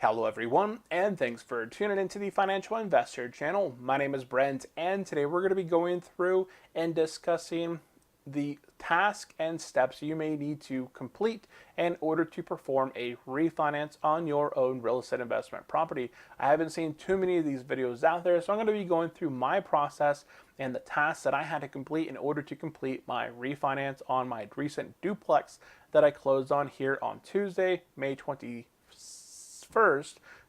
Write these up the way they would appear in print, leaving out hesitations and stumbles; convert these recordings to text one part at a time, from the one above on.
Hello everyone, and thanks for tuning into the Financial Investor channel. My name is Brent, and today we're going to be going through and discussing the task and steps you may need to complete in order to perform a refinance on your own real estate investment property. I haven't seen too many of these videos out there, so I'm going to be going through my process and the tasks that I had to complete in order to complete my refinance on my recent duplex that I closed on here on Tuesday, May 21st,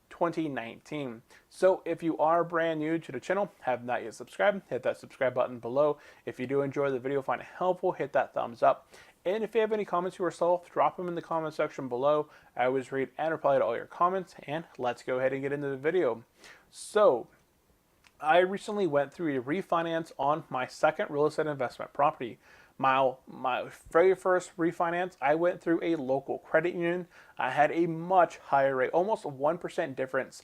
2019. So if you are brand new to the channel, have not yet subscribed, hit that subscribe button below. If you do enjoy the video, find it helpful, hit that thumbs up. And if you have any comments yourself, drop them in the comment section below. I always read and reply to all your comments, and let's go ahead and get into the video. So I recently went through a refinance on my second real estate investment property. My very first refinance, I went through a local credit union. I had a much higher rate, almost a 1% difference.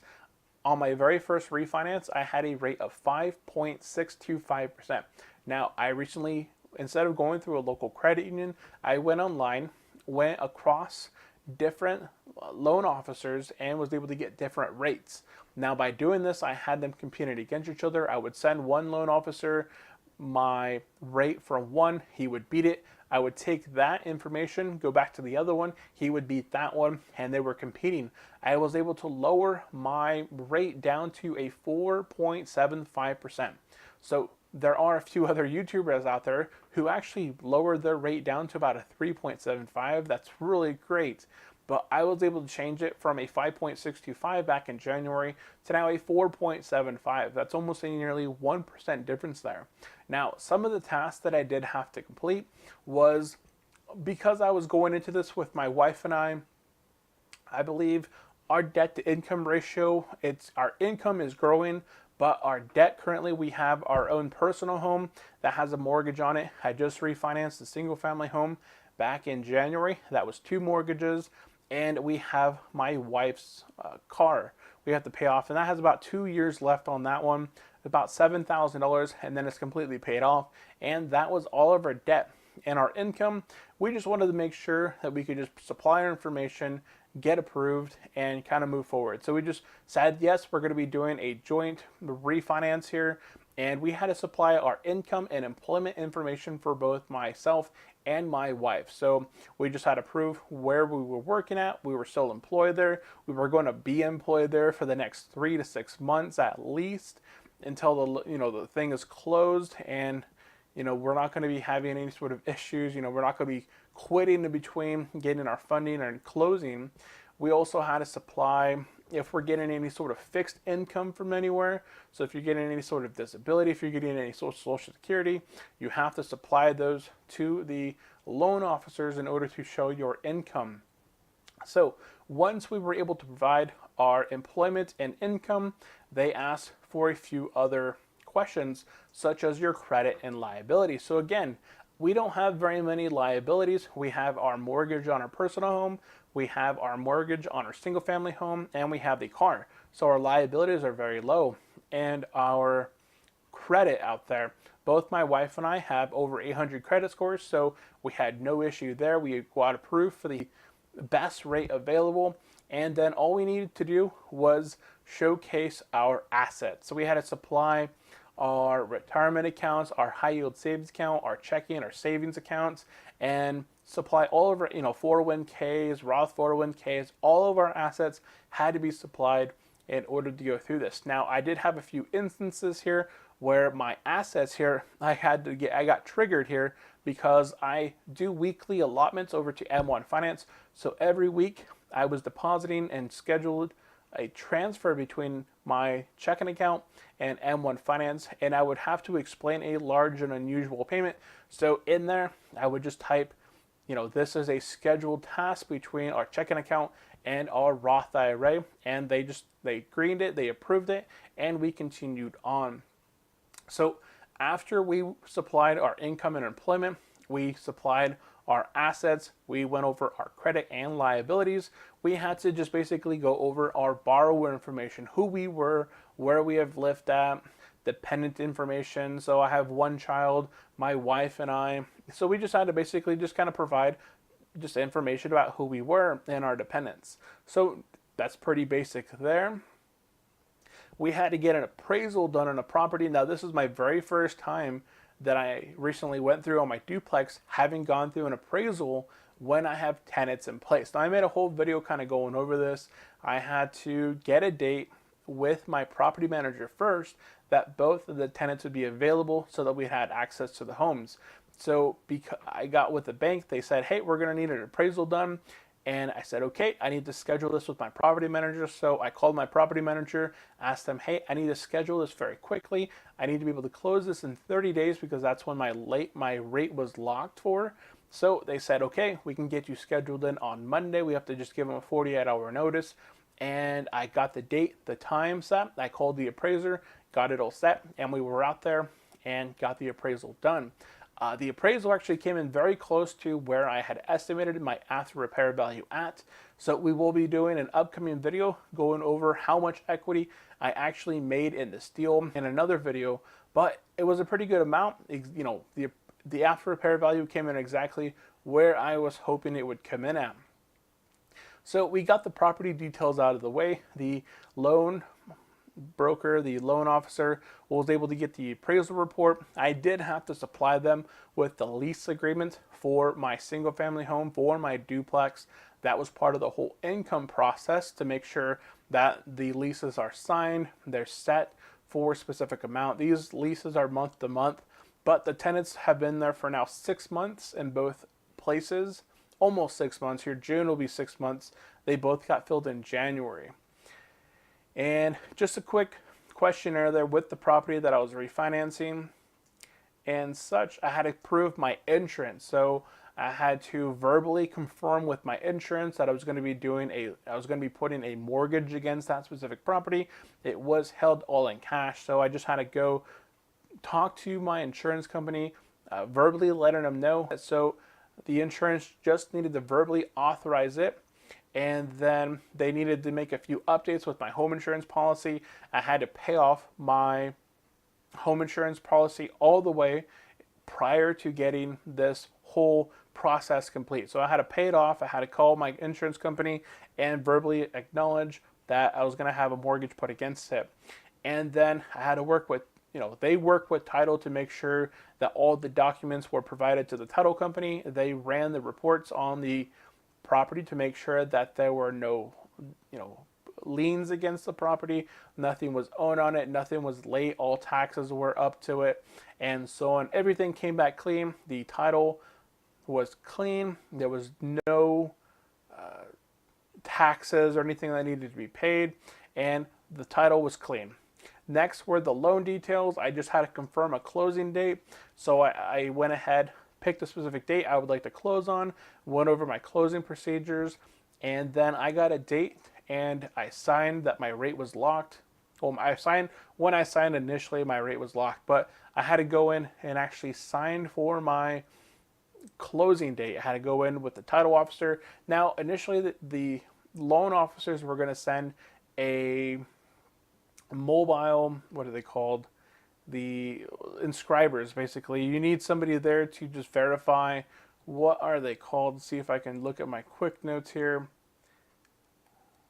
On my very first refinance, I had a rate of 5.625%. Now, I recently, instead of going through a local credit union, I went online, went across different loan officers, and was able to get different rates. Now, by doing this, I had them competing against each other. I would send one loan officer my rate from one, he would beat it. I would take that information, go back to the other one, he would beat that one, and they were competing. I was able to lower my rate down to a 4.75%. So there are a few other YouTubers out there who actually lowered their rate down to about a 3.75. That's really great. But I was able to change it from a 5.625 back in January to now a 4.75. That's almost a nearly 1% difference there. Now, some of the tasks that I did have to complete was, because I was going into this with my wife and I believe our debt to income ratio, our income is growing, but our debt currently, we have our own personal home that has a mortgage on it. I just refinanced a single family home back in January. That was 2 mortgages. And we have my wife's car we have to pay off, and that has about 2 years left on that one, about $7,000, and then it's completely paid off. And that was all of our debt. And our income, we just wanted to make sure that we could just supply our information, get approved, and kind of move forward. So we just said, yes, we're going to be doing a joint refinance here, and we had to supply our income and employment information for both myself and my wife. So we just had to prove where we were working at. We were still employed there. We were going to be employed there for the next 3 to 6 months at least, until the thing is closed, and we're not going to be having any sort of issues. We're not going to be quitting in between getting our funding and closing. We also had to supply if we're getting any sort of fixed income from anywhere. So if you're getting any sort of disability, if you're getting any Social Security, you have to supply those to the loan officers in order to show your income. So once we were able to provide our employment and income, they asked for a few other questions, such as your credit and liability. So again, we don't have very many liabilities. We have our mortgage on our personal home, we have our mortgage on our single family home, and we have the car. So our liabilities are very low. And our credit out there, both my wife and I have over 800 credit scores, so we had no issue there. We got approved for the best rate available, and then all we needed to do was showcase our assets. So we had to supply our retirement accounts, our high yield savings account, our checking, our savings accounts, and supply all of our 401ks, Roth 401ks. All of our assets had to be supplied in order to go through this. Now, I did have a few instances here where my assets here, I got triggered here because I do weekly allotments over to M1 Finance. So every week I was depositing and scheduled a transfer between my checking account and M1 Finance, and I would have to explain a large and unusual payment. So in there, I would just type, this is a scheduled task between our checking account and our Roth IRA, and they greened it, they approved it, and we continued on. So after we supplied our income and employment, we supplied our assets, we went over our credit and liabilities. We had to just basically go over our borrower information, who we were, where we have lived at, dependent information. So I have one child, my wife and I. So we just had to basically just kind of provide just information about who we were and our dependents. So that's pretty basic there. We had to get an appraisal done on a property. Now, this is my very first time that I recently went through on my duplex, having gone through an appraisal when I have tenants in place. Now, I made a whole video kind of going over this. I had to get a date with my property manager first that both of the tenants would be available so that we had access to the homes. So because I got with the bank, they said, hey, we're going to need an appraisal done. And I said, okay, I need to schedule this with my property manager. So I called my property manager, asked them, hey, I need to schedule this very quickly. I need to be able to close this in 30 days because that's when my rate was locked for. So they said, okay, we can get you scheduled in on Monday. We have to just give them a 48-hour notice. And I got the date, the time set. I called the appraiser, got it all set, and we were out there and got the appraisal done. The appraisal actually came in very close to where I had estimated my after repair value at. So we will be doing an upcoming video going over how much equity I actually made in this deal in another video, but it was a pretty good amount. You know, the after repair value came in exactly where I was hoping it would come in at. So we got the property details out of the way. The loan broker, the loan officer, was able to get the appraisal report. I did have to supply them with the lease agreement for my single family home, for my duplex. That was part of the whole income process to make sure that the leases are signed, they're set for a specific amount. These leases are month to month, but the tenants have been there for now 6 months in both places. Almost 6 months here. June will be 6 months. They both got filled in January. And just a quick questionnaire there with the property that I was refinancing and such. I had to prove my insurance. So I had to verbally confirm with my insurance that I was going to be putting a mortgage against that specific property. It was held all in cash. So I just had to go talk to my insurance company, verbally letting them know. So the insurance just needed to verbally authorize it. And then they needed to make a few updates with my home insurance policy. I had to pay off my home insurance policy all the way prior to getting this whole process complete. So I had to pay it off. I had to call my insurance company and verbally acknowledge that I was going to have a mortgage put against it. And then I had to work with, they work with title to make sure that all the documents were provided to the title company. They ran the reports on the property to make sure that there were no, liens against the property. Nothing was owed on it. Nothing was late. All taxes were up to it, and so on. Everything came back clean. The title was clean. There was no taxes or anything that needed to be paid, and the title was clean. Next were the loan details. I just had to confirm a closing date, so I went ahead, picked a specific date I would like to close on, went over my closing procedures, and then I got a date and I signed that my rate was locked. Well, when I signed initially, my rate was locked, but I had to go in and actually sign for my closing date. I had to go in with the title officer. Now, initially, the loan officers were going to send a mobile, what are they called? The inscribers, basically. You need somebody there to just verify, what are they called? See if I can look at my quick notes here.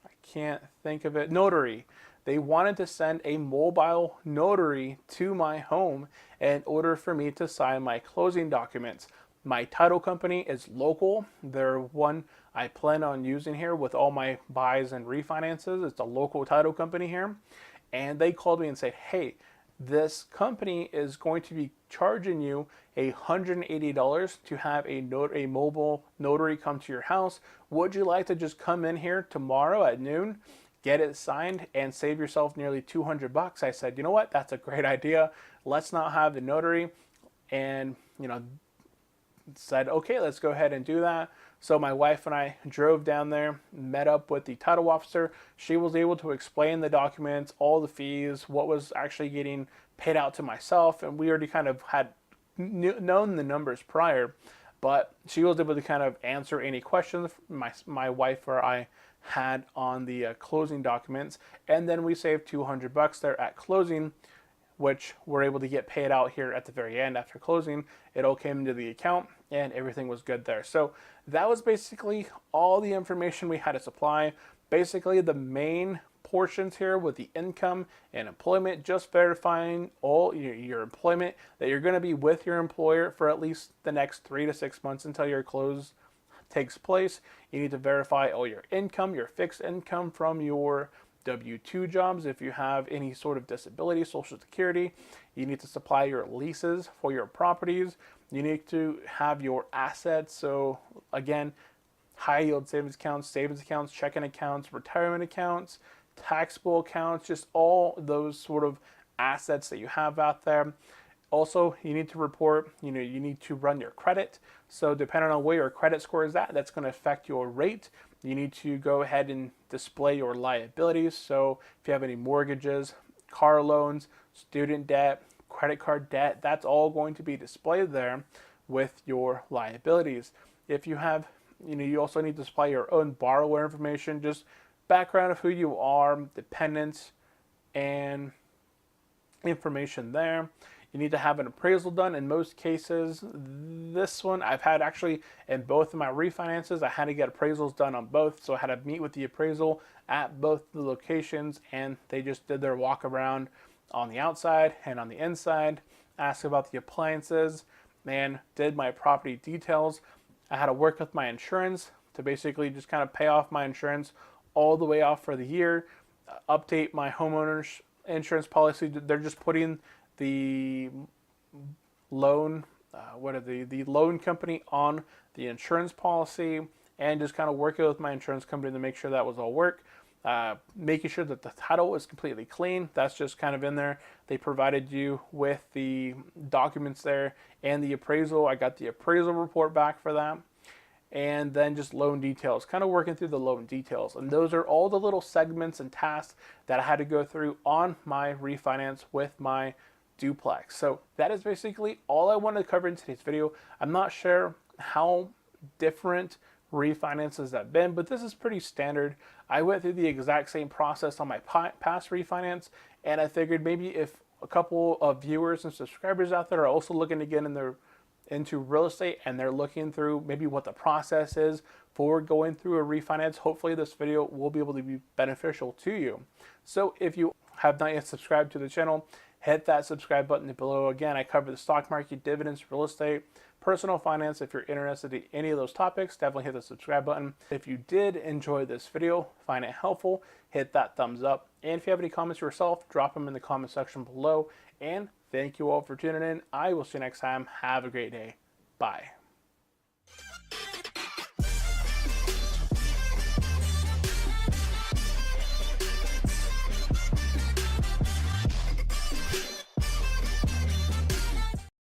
I can't think of it. Notary. They wanted to send a mobile notary to my home in order for me to sign my closing documents. My title company is local. They're one I plan on using here with all my buys and refinances. It's a local title company here. And they called me and said, hey, this company is going to be charging you $180 to have a mobile notary come to your house. Would you like to just come in here tomorrow at noon, get it signed, and save yourself nearly $200? I said, you know what? That's a great idea. Let's not have the notary. And, said, okay, let's go ahead and do that. So my wife and I drove down there, met up with the title officer. She was able to explain the documents, all the fees, what was actually getting paid out to myself. And we already kind of had known the numbers prior, but she was able to kind of answer any questions my wife or I had on the closing documents. And then we saved $200 there at closing, which we're able to get paid out here at the very end after closing. It all came into the account and everything was good there. So that was basically all the information we had to supply. basically the main portions here with the income and employment, just verifying all your employment, that you're going to be with your employer for at least the next 3 to 6 months until your close takes place. You need to verify all your income, your fixed income from your W-2 jobs. If you have any sort of disability, Social Security, you need to supply your leases for your properties. You need to have your assets. So again, high yield savings accounts, checking accounts, retirement accounts, taxable accounts, just all those sort of assets that you have out there. Also, you need to report, you need to run your credit. So depending on where your credit score is at, that's going to affect your rate. You need to go ahead and display your liabilities. So if you have any mortgages, car loans, student debt, credit card debt, that's all going to be displayed there with your liabilities. If you have, you also need to display your own borrower information, just background of who you are, dependents, and information there. You need to have an appraisal done in most cases. This one I've had actually in both of my refinances. I had to get appraisals done on both, so I had to meet with the appraisal at both the locations, and they just did their walk around on the outside and on the inside, asked about the appliances, and did my property details. I had to work with my insurance to basically just kind of pay off my insurance all the way off for the year, update my homeowner's insurance policy. They're just putting the loan, the loan company on the insurance policy, and just kind of working with my insurance company to make sure that was all work. Making sure that the title is completely clean. That's just kind of in there. They provided you with the documents there and the appraisal. I got the appraisal report back for that. And then just loan details, kind of working through the loan details. And those are all the little segments and tasks that I had to go through on my refinance with my duplex. So that is basically all I wanted to cover in today's video. I'm not sure how different refinances have been, but this is pretty standard. I went through the exact same process on my past refinance, and I figured maybe if a couple of viewers and subscribers out there are also looking to get into real estate and they're looking through maybe what the process is for going through a refinance, hopefully this video will be able to be beneficial to you. So if you have not yet subscribed to the channel, hit that subscribe button below. Again, I cover the stock market, dividends, real estate, personal finance. If you're interested in any of those topics, definitely hit the subscribe button. If you did enjoy this video, find it helpful, hit that thumbs up. And if you have any comments yourself, drop them in the comment section below. And thank you all for tuning in. I will see you next time. Have a great day. Bye.